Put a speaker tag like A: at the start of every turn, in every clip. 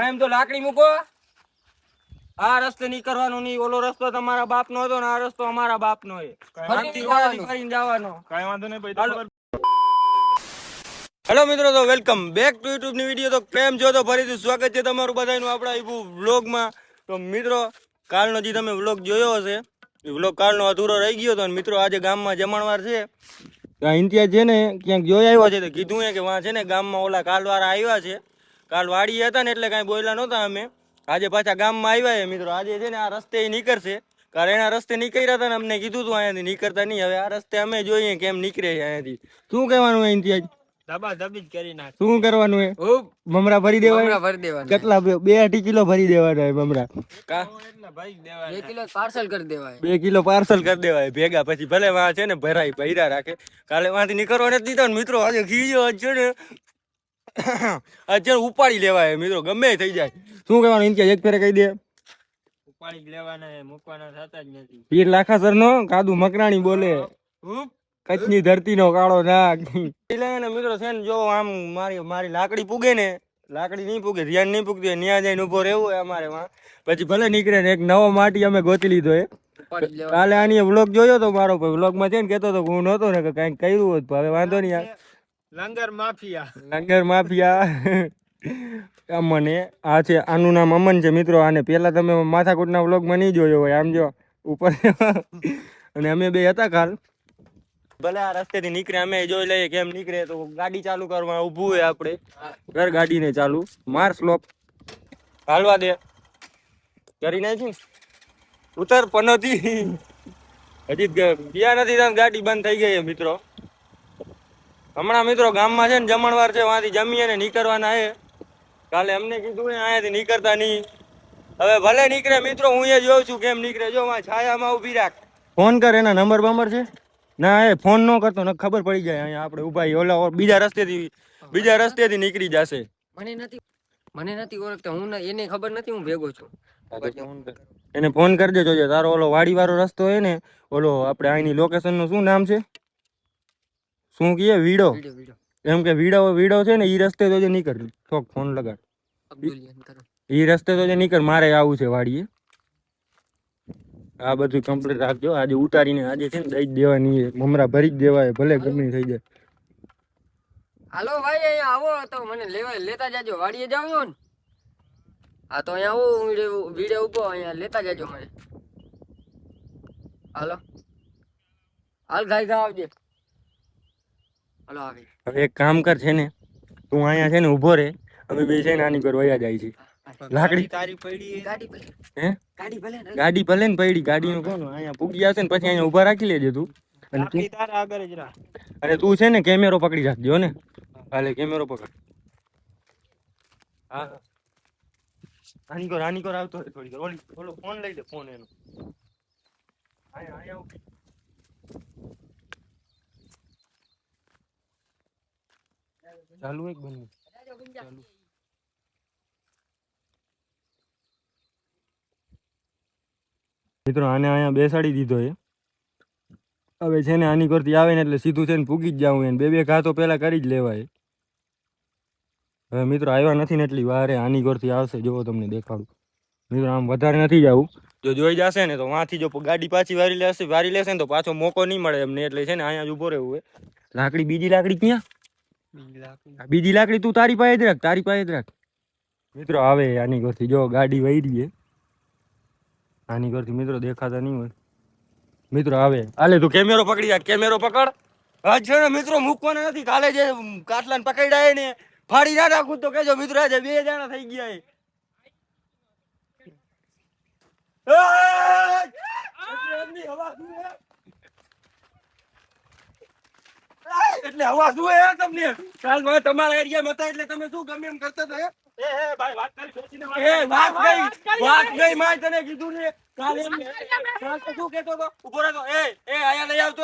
A: એમ તો લાકડી મૂકો. આ રસ્તે નીકળવાનું નહીં, ઓલો રસ્તો તમારા બાપ નો હતો ને આ રસ્તો અમારા બાપ નો છે. ફરીને જવાનો. કઈ વાંધો નહીં ભાઈ. હેલો મિત્રો, તો વેલકમ બેક ટુ યુટ્યુબ ની વિડીયો. તો કેમ છો? તો ફરીથી સ્વાગત છે તમારું બધાનું આપણા વ્લોગમાં. તો મિત્રો, કાલનો જે તમે વ્લોગ જોયો હશે એ વ્લોગ કાલનો અધૂરો રહી ગયો હતો. મિત્રો આજે ગામમાં જમણવાર છે. ઇન્તિયાજ છે ને ક્યાંક જોઈ આવ્યો છે તો કીધું છે કે વાં છે ને ગામમાં ઓલા કાલવાળા આવ્યા છે. કાલ વાડી હતા ને એટલે કાંઈ બોલ્યા નહોતા અમે. આજે પાછા ગામમાં આવ્યા છે મિત્રો. આજે છે ને આ રસ્તે નીકળશે. કારણ એના રસ્તે નીકળ્યા હતા ને અમને કીધું હતું અહીંયાથી નીકળતા નહીં. હવે આ રસ્તે અમે જોઈએ કેમ નીકળે છે અહીંયાથી. શું કહેવાનું હોય ઇન્તિયાજ? શું કરવાનું હે? મમરા ભરી દેવાય. કેટલા? 2 કિલો ભરી દેવાના મમરા. 2 કિલો પાર્સલ કરી દેવાય. 2 કિલો પાર્સલ કરી દેવાય ભેગા. પછી ભલે વાં છે ને ભર્યા રાખે. કાલે વાંથી નીકળવા નથી દીધા ને મિત્રો. આજે ખીજો છે ને અત્યારે ઉપાડી લેવાય મિત્રો, ગમે થઈ જાય. શું કહેવાનું ઇન્કે? એક ફેરે કહી દે. ઉપાડી લેવાના, મૂકવાના થતા જ નથી. પીર લાખાસર નો કાદુ મકરાણી બોલે. કચ્છની ધરતી નો કાળો નાગ. એટલે મિત્રો છે ને જો આમ મારી લાકડી પૂગે ને, લાકડી નહીં પૂગે, ધ્યાન નહીં પૂગતી, ન્યા જઈને ઉભો રહેવું હોય અમારે વાં. પછી ભલે નીકળે ને એક નવો માટી અમે ગોતી લીધો એ. કાલે આની વ્લોગ જોયો તો મારો વ્લોગ માં છે ને કેતો તો હું નહોતો ને કઈક કર્યું હોત. હવે વાંધો નહીં. લંગર માફિયા અમન એ આ છે. આનું નામ અમન છે મિત્રો. આને પેલા તમે માથાકૂટના વ્લોગમાં નહીં જોયો હોય. આમ જો ઉપર અને અમે બે હતા કાલ. ભલે આ રસ્તેથી નીકળે અમે જોઈ લઈએ કેમ નીકળે. તો ગાડી ચાલુ કરવા ઊભું હોય આપણે ઘર ગાડીને ચાલુ માર સ્લોપ હાલવા દે કરી નાખ્યું. ઉતર પનોતી હજી ગયા નથી ગાડી બંધ થઈ ગઈ મિત્રો. હમણાં મિત્રો ગામમાં છે ને જમણવાર છે, વાંથી જમીએ ને નીકળવાના હે. કાલે અમને કીધું અહીંયાથી નીકળતા નહીં. હવે ભલે નીકળે મિત્રો, હું એ જોઉં છું કેમ નીકળે. જો છાયામાં ઉભી રાખ. ફોન કર, એના નંબર બંબર છે ના? એ ફોન ન કરતો ને ખબર પડી જાય અહીંયા આપણે ઉભા. ઓલા બીજા રસ્તેથી નીકળી જશે.
B: મને નથી ઓળખતા. હું એને ખબર નથી હું ભેગો છું.
A: એને ફોન કરજે. જોજે તારો ઓલો વાડી વાળો રસ્તો હોય ને, ઓલો આપણે અહીંની લોકેશન નું શું નામ છે? શું કહીએ? વીડો. એમ કે વીડો છે ને, ઈ રસ્તે તો જે નીકળ. થોક ફોન લગાડ. ઈ રસ્તે તો જે નીકળ. મારે આવું છે વાડીએ. આ બધું કમ્પ્લીટ રાખજો. આજે ઉતારીને આજે છે ને દઈ જ દેવાની, મમરા ભરી જ દેવાય, ભલે ગમે થઈ જાય.
B: હાલો ભાઈ, અહીંયા આવો તો મને લેતા જાજો. વાડીએ જાવ છો ને? હા તો અહીંયા આવો, વિડીયો ઉભો અહીંયા લેતા જાજો મને. હાલો હાલ ગાય આવજે. હાલો આવી.
A: હવે એક કામ કર છે ને, તું અહીંયા છે ને ઉભો રે. અમે બે છે ને આની પર વયા જાય છે. લાકડી તારી પડી. ગાડી ભલે ને પડી. ગાડીનું કોણ અહીંયા પૂગી જશે ને પછી અહીંયા ઉભા રાખી લેજે તું. અને તું તારા આગળ જ રાખ. અને તું છે ને કેમેરો પકડી રાખજો ને. હાલે કેમેરો પકડ. હા આની કોર આવતો હોય થોડી ઓલો ફોન લઈ લે. ફોન એનો અહીંયા ચાલુ એક બની ચાલુ. મિત્રો આને અહીંયા બેસાડી દીધો છે. હવે છે ને આની કરતી આવે ને એટલે સીધું છે ને પૂગી જ જવું એને. બે ઘા તો પેલા કરી જ લેવાય. હવે મિત્રો આવ્યા નથી ને એટલી વારે આની કરતી આવશે. જો તમને દેખાડું મિત્રો, આમ વધારે નથી જવું. જો જોઈ જશે ને તો વાંથી જો ગાડી પાછી વારી લેશે ને તો પાછો મોકો નહીં મળે એમને. એટલે છે ને અહીંયા જ ઉભો રહેવું હોય. લાકડી બીજી લાકડી ક્યાં? બીજી લાકડી તું તારી પાસે જ રાખ. મિત્રો આવે આની કરતી. જો ગાડી વહી રહી છે આની કરતી મિત્રો, દેખાતા નહીં હોય મિત્રો. આવે હાલે તું કેમેરો પકડી રાખ. કેમેરો પકડ. આજ છે ને મિત્રો મૂકવાના નથી. કાલે જે કાટલાને પકડાય ને ફાડી ના નાખું તો કેજો મિત્રો. આજે 2 જણા થઈ ગયા. એટલે હવા શું હે તમને? કાલ તમારા એરિયામાં હતા એટલે તમે શું ગમે એમ કરતા હતા? વાત ગઈ માય તને કીધું ને કાલ એમ. કાલ તો શું કહેતો હતો? ઉભો રહે તો આયા લઈ આવતો.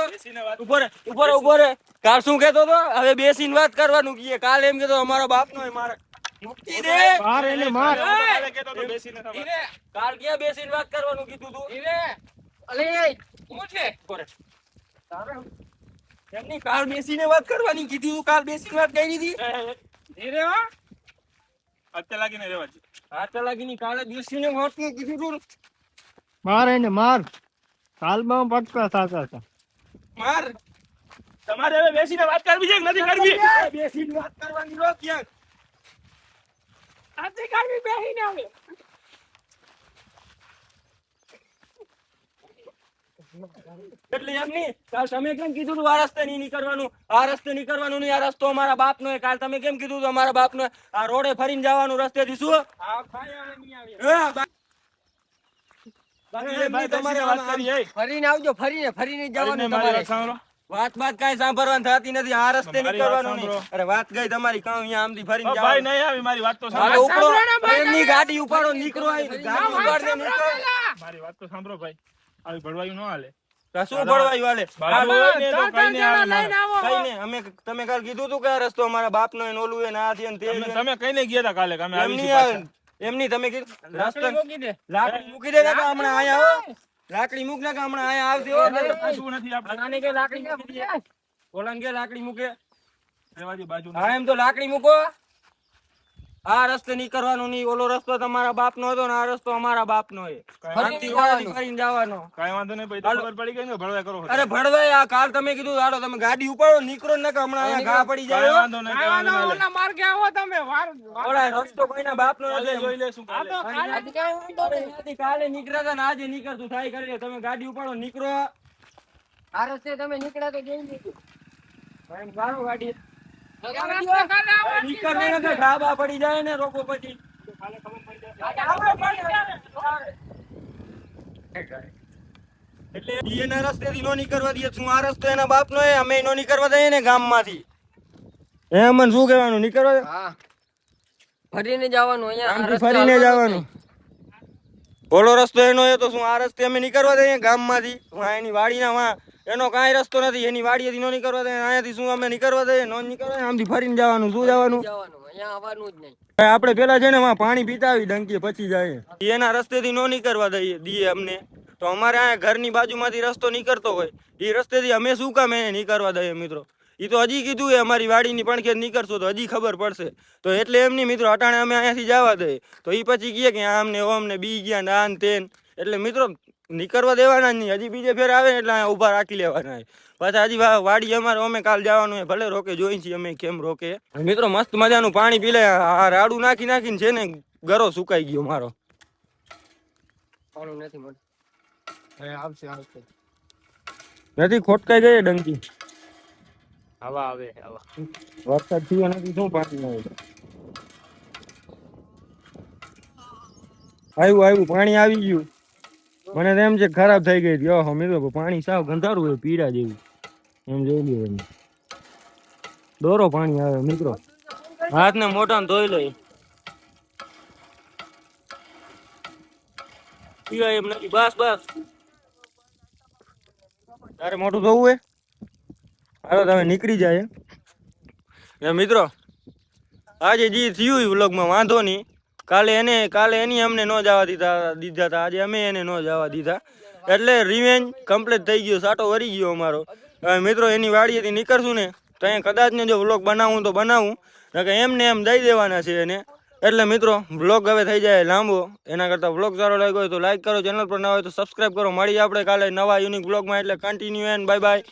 A: ઉભો રે. કાલ શું કહેતો હતો? હવે બેસીને વાત કરવાનું કીએ. કાલ એમ કહેતો અમારો બાપનો હોય. મારે મુક્તિ દે. માર એને માર. કહેતો તો બેસીને કાલ ક્યાં બેસીને વાત કરવાનું કીધું તું? અલે શું છે? એમની કાલ બેસીને વાત કરવાની કીધી તું. કાલ બેસીને વાત કરી દીધી. અત્યારે લાગીને રહેવા. આ ચલાકીની કાલે બેસીને વાતનું કીધું તું.
C: માર એને માર કાલમાં પટકા સાચા હતા.
A: માર
D: તમારે હવે બેસીને વાત કરવી છે કે નથી કરવી?
A: બેસીને વાત કરવાની રો ક્યાંક.
D: નથી કરવી, બેસીને હવે.
A: એટલે એમ નહીં, કાલ તમે કેમ કીધું તું આ રસ્તે નહીં નીકળવાનું, આ રસ્તે નીકળવાનું નહીં, આ રસ્તો અમારા બાપનો છે. કાલ તમે કેમ કીધું તું અમારા બાપનો છે? આ રોડે ફરીને જવાનું રસ્તેથી શું? હા, બાકી એમ નહીં, તમારે
D: વાત કરી એ.
B: ફરીને આવજો, ફરીને જ જવાનું
D: મારી
B: તમારે.
D: વાત સાંભળો.
A: વાત કાંઈ સાંભળવાની થતી નથી. આ રસ્તે
D: મારી
A: નીકળવાનું
D: વાત
A: નહીં. અરે વાત ગઈ તમારી, કાં અહીંયા આમથી ફરીને
D: ઓ ભાઈ
A: જવાનું.
D: નહીં આવી, મારી વાત તો
A: હાલો
D: સાંભળો.
A: ઉપડો, એમની ગાડી ઉપાડો, નીકળો અહીં. ગાડી ઉપાડને નીકળો.
D: મારી વાત તો સાંભળો ભાઈ, આવી ભળવાયું ન હાલે.
A: તો શું ભળવાયું હાલે?
D: બાજુ હોય ને તો કઈને આવે ના.
A: કઈ ને અમે તમે કાલ કીધું તું કે આ રસ્તો અમારા બાપનો છે ને ઓલું છે ને આ છે ને તે છે ને.
D: તમે કઈને ગયા હતા કાલે કે અમે
A: એમ
D: આવીશું
A: નહીં આવે.
D: પાછા?
A: એમ નહીં, તમે કીધું રસ્તો લાકડી મૂકી દે ને કે હમણાં અહીંયા આવો. લાકડી મૂક ને કે હમણાં અહીંયા આવશે હો.
D: પાછું નથી આપણે.
A: આને કે લાકડી મૂકી દે. ઓલાને કે લાકડી મૂકે.
D: રહેવા દે, બાજુ
A: હા એમ તો લાકડી મૂકો. આ રસ્તે નીકળવાનું નહીં, ઓલો રસ્તો તમારા બાપનો હતો ને આ રસ્તો અમારા બાપનો છે. શાંતિ વાળાથી ફરીને જવાનો.
D: કાંઈ વાંધો નહીં ભાઈ, તો ખબર પડી ગઈ ને ભળવાય કરો.
A: અરે ભણવાય, આ કાલ તમે કીધું હાલો તમે ગાડી ઉપાડો, નીકળો ને કે હમણાં અહીંયા ઘા પડી
D: કાંઈ
A: જાય.
D: વાંધો નહીં, કાંઈ વાંધો નહીં.
C: માર્ગે આવો તમે
A: ઓલા રસ્તો કોઈના બાપનો
D: કાલે
A: નથી.
D: જોઈ લેશું કાલે.
B: આજે કાંઈ વાંધો નહીં.
A: કાલે નીકળ્યા હતા ને આજે નીકળતું થાય કરી લે. તમે ગાડી ઉપાડો, નીકળો.
B: આ રસ્તે તમે નીકળ્યા તો જોઈ લીધું.
A: એમ કાઢો ગાડી. નીકળને નથી, ધાબા પડી જાય ને રોકો પછી. એટલે ઈ એના રસ્તેથી નો નીકળવા દે. શું આ રસ્તો એના બાપનો છે? અમે નો નીકળવા દઈએ ને ગામમાંથી. એમ મને શું કહેવાનું? નીકળવા દે.
B: હા, ફરીને જવાનું અહીંયા. આ
A: આમથી
B: રસ્તે
A: ફરીને
B: હાલવાનું જ
A: જવાનું. ઓલો રસ્તો એનો છે તો શું આ રસ્તે અમે નીકળવા દઈએ ગામમાંથી? વાં એની વાડીના વાં એનો કાંઈ રસ્તો નથી. એની વાડીએથી નો નીકળવા દઈએ. અહીંયાથી શું અમે નીકળવા દઈએ? નો નીકળવા દઈએ. આમથી ફરીને જવાનું. શું જવાનું?
B: જવાનું, અહીંયા આવવાનું જ નહીં.
A: આપણે પેલા છે ને વાં પાણી પીતા આવી ડંકી પછી જાય. ઈ એના રસ્તેથી નો નીકળવા દઈએ અમને. તો અમારે અહીંયા ઘરની બાજુમાંથી રસ્તો નીકળતો હોય એ રસ્તેથી અમે શું કામ એને નીકળવા દઈએ મિત્રો? એ તો હજી કીધું એ અમારી વાડીની પણ કે નીકળશો તો હજી ખબર પડશે. તો એટલે એમની મિત્રો અટાણે અમે અહીંયાથી જવા દઈએ. તો એ પછી કહે કે આમને ઓમને બી ગયા ને આન તેન. એટલે મિત્રો નીકળવા દેવાના જ નહીં. હજી બીજે ફેર આવે ને એટલે અહીંયા ઊભા રાખી લેવાના. પાછા હજી વાડી અમારે અમે કાલ જવાનું હોય. ભલે રોકે જોઈ છીએ અમે કેમ રોકે. મિત્રો મસ્ત મજાનું પાણી પી લે. આ રાડું નાખીને છે ને ગરો સુકાઈ ગયો મારો.
B: પાણી નથી મળતું.
C: આવશે આવશે
A: નથી ખોટકાઈ ગઈ ડંકી.
C: હવા આવે હવા.
A: વરસાદ થયો નથી શું પાણી આવ્યું પાણી આવી ગયું. મને તો એમ છે ખરાબ થઈ ગઈ હતી. ઓહો મિત્રો પાણી સાવ ગંધારું હોય પીડા જેવું. એમ જોઈ લ્યો એમ દોરો પાણી આવે મિત્રો. હાથ ને મોઢાને ધોઈ લઈ. પીવાય એમ નથી. બસ તારે મોટું ધોવું હોય હાલો તમે નીકળી જાય. મિત્રો આજે જે થયું વ્લોગમાં વાંધો નહીં. કાલે એની અમને ન જવા દીધા હતા. આજે અમે એને ન જવા દીધા. એટલે રિવેન્જ કમ્પ્લીટ થઈ ગયો. સાટો વરી ગયો અમારો. હવે મિત્રો એની વાડીએથી નીકળશું ને તો અહીંયા કદાચ ને જો વ્લોગ બનાવું તો બનાવું, કે એમને એમ દઈ દેવાના છે એને. એટલે મિત્રો વ્લોગ હવે થઈ જાય લાંબો. એના કરતાં વ્લોગ સારો લાગ્યો હોય તો લાઈક કરો, ચેનલ પર ના હોય તો સબસ્ક્રાઈબ કરો. મળીએ આપણે કાલે નવા યુનિક વ્લોગમાં. એટલે કન્ટિન્યુ એન્ડ બાય બાય.